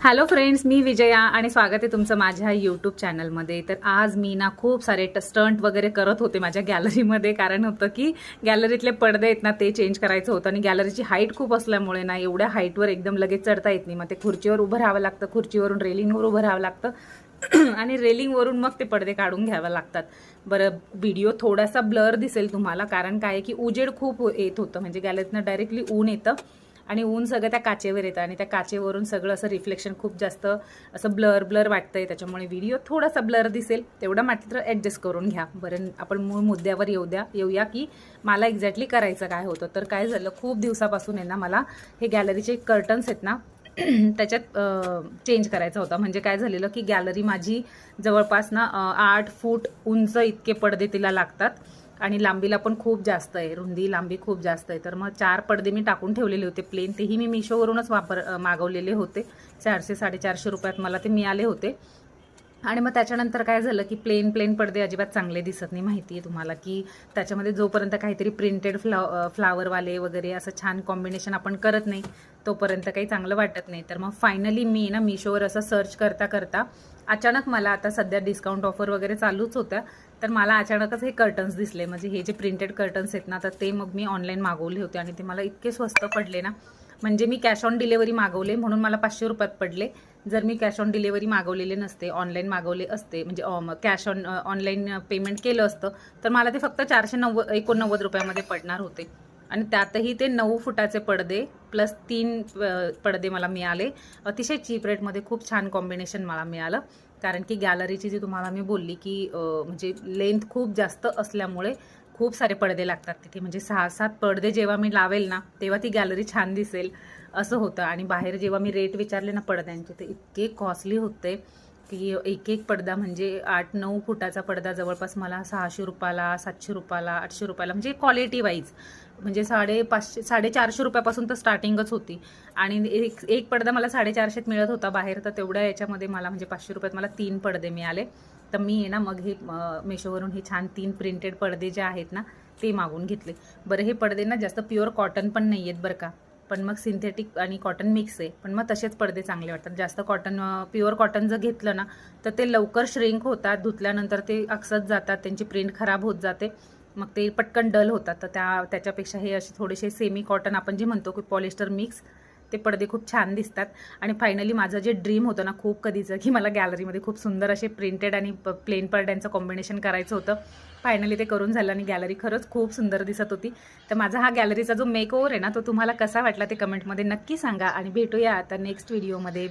Hello friends, मी विजया आणि स्वागत आहे तुमचं माझ्या यूट्यूब चॅनलमध्ये। तर आज मी ना खूप सारे स्टंट वगैरे करत होते माझ्या गॅलरीमध्ये, कारण होतं की गॅलरीतले पडदे आहेत ना ते चेंज करायचं होतं आणि गॅलरीची हाईट खूप असल्यामुळे ना एवढ्या हाईटवर एकदम लगेच चढता येत नाही। मग ते खुर्चीवर उभं राहावं लागतं, खुर्चीवरून रेलिंगवर उभं राहावं लागतं आणि रेलिंगवरून मग ते पडदे काढून घ्यावे लागतात। बरं, व्हिडिओ थोडासा ब्लर दिसेल तुम्हाला, कारण काय की उजेड खूप येत होतं, म्हणजे गॅलरीतनं डायरेक्टली ऊन येतं आणि ऊन सगळं त्या काचेवर येतं आणि त्या काचेवरून सगळं असं रिफ्लेक्शन खूप जास्त असं ब्लर ब्लर वाटतंय, त्याच्यामुळे व्हिडिओ थोडासा ब्लर दिसेल, तेवढं मात्र ॲडजस्ट करून घ्या। बरं, आपण मूळ मुद्द्यावर येऊया की मला एक्झॅक्टली करायचं काय होतं। तर काय झालं, खूप दिवसापासून आहे ना मला हे गॅलरीचे कर्टन्स आहेत ना त्याच्यात चेंज करायचा होता। म्हणजे काय झालेलं की गॅलरी माझी जवळपास ना 8 फूट उंच इतके पडदे तिला लागतात आणि लांबीला पण खूप जास्त आहे, रुंदी लांबी खूप जास्त आहे। तर मग 4 पडदे मी टाकून ठेवलेले होते प्लेन, तेही मी मिशोवरूनच मागवलेले होते। 400-450 रुपयात मला ते मिळाले होते। आणि मग त्याच्यानंतर काय झालं की प्लेन पडदे अजिबात चांगले दिसत नाही, माहिती आहे तुम्हाला की त्याच्यामध्ये जोपर्यंत काहीतरी प्रिंटेड फ्लावरवाले वगैरे असं छान कॉम्बिनेशन आपण करत नाही तोपर्यंत काही चांगलं वाटत नाही। तर मग फायनली मी ना मिशोवर असं सर्च करता करता अचानक मला आता सध्या डिस्काउंट ऑफर वगैरे चालूच होत्या, तर मला अचानकच हे कर्टन्स दिसले। म्हणजे हे जे प्रिंटेड कर्टन्स आहेत ना, तर ते मग मी ऑनलाईन मागवले होते आणि ते मला इतके स्वस्त पडले ना, म्हणजे मी कॅश ऑन डिलिव्हरी मागवले म्हणून मला 500 रुपयात पडले। जर मी कॅश ऑन डिलिव्हरी मागवलेले नसते, ऑनलाईन मागवले असते, म्हणजे कॅश ऑनलाईन पेमेंट केलं असतं, तर मला ते फक्त 489 रुपयामध्ये पडणार होते। आणि त्यातही ते 9 फुटाचे पडदे प्लस 3 पडदे मला मिळाले अतिशय चीप रेटमध्ये। खूप छान कॉम्बिनेशन मला मिळालं, कारण की गॅलरीची जी तुम्हाला मी बोलली की म्हणजे लेंथ खूप जास्त असल्यामुळे खूप सारे पडदे लागतात तिथे। म्हणजे 6-7 पडदे जेव्हा मी लावेल ना तेव्हा ती गॅलरी छान दिसेल असं होतं। आणि बाहेर जेव्हा मी रेट विचारले ना पडद्यांचे, ते इतके कॉस्टली होते की एक पडदा म्हणजे 8-9 फुटाचा पडदा जवळपास मला 600 रुपयाला, 700 रुपयाला, 800 रुपयाला, म्हणजे क्वालिटी वाईज म्हणजे 550-450 रुपयापासून तर स्टार्टिंगच होती। आणि एक पडदा मला 450त मिळत होता बाहेर, तर तेवढ्या याच्यामध्ये मला म्हणजे 500 रुपयात मला 3 पडदे मिळाले। तर मी आहे ना मग हे मिशोवरून हे छान 3 प्रिंटेड पडदे जे आहेत ना ते मागवून घेतले। बरं, हे पडदे ना जास्त प्युअर कॉटन पण नाही आहेत बरं का, पण मग सिंथेटिक आणि कॉटन मिक्स आहे, पण मग तसेच पडदे चांगले वाटतात। जास्त प्युअर कॉटन जर घेतलं ना तर ते लवकर श्रिंक होतात, धुतल्यानंतर ते अक्सत जातात, त्यांची प्रिंट खराब होत जाते, मग ते पटकन डल होतात। तर त्याच्यापेक्षा हे असे थोडेसे सेमी कॉटन आपण जे म्हणतो की पॉलिस्टर मिक्स, ते पडदे खूप छान दिसतात। आणि फायनली माझं जे ड्रीम होतं ना खूप कधीचं, की मला गॅलरीमध्ये खूप सुंदर असे प्रिंटेड आणि प्लेन पडद्यांचं कॉम्बिनेशन करायचं होतं, फायनली ते करून झालं आणि गॅलरी खरंच खूप सुंदर दिसत होती। तर माझा हा गॅलरीचा जो मेकओव्हर आहे ना तो तुम्हाला कसा वाटला ते कमेंटमध्ये नक्की सांगा आणि भेटूया आता नेक्स्ट व्हिडिओमध्ये।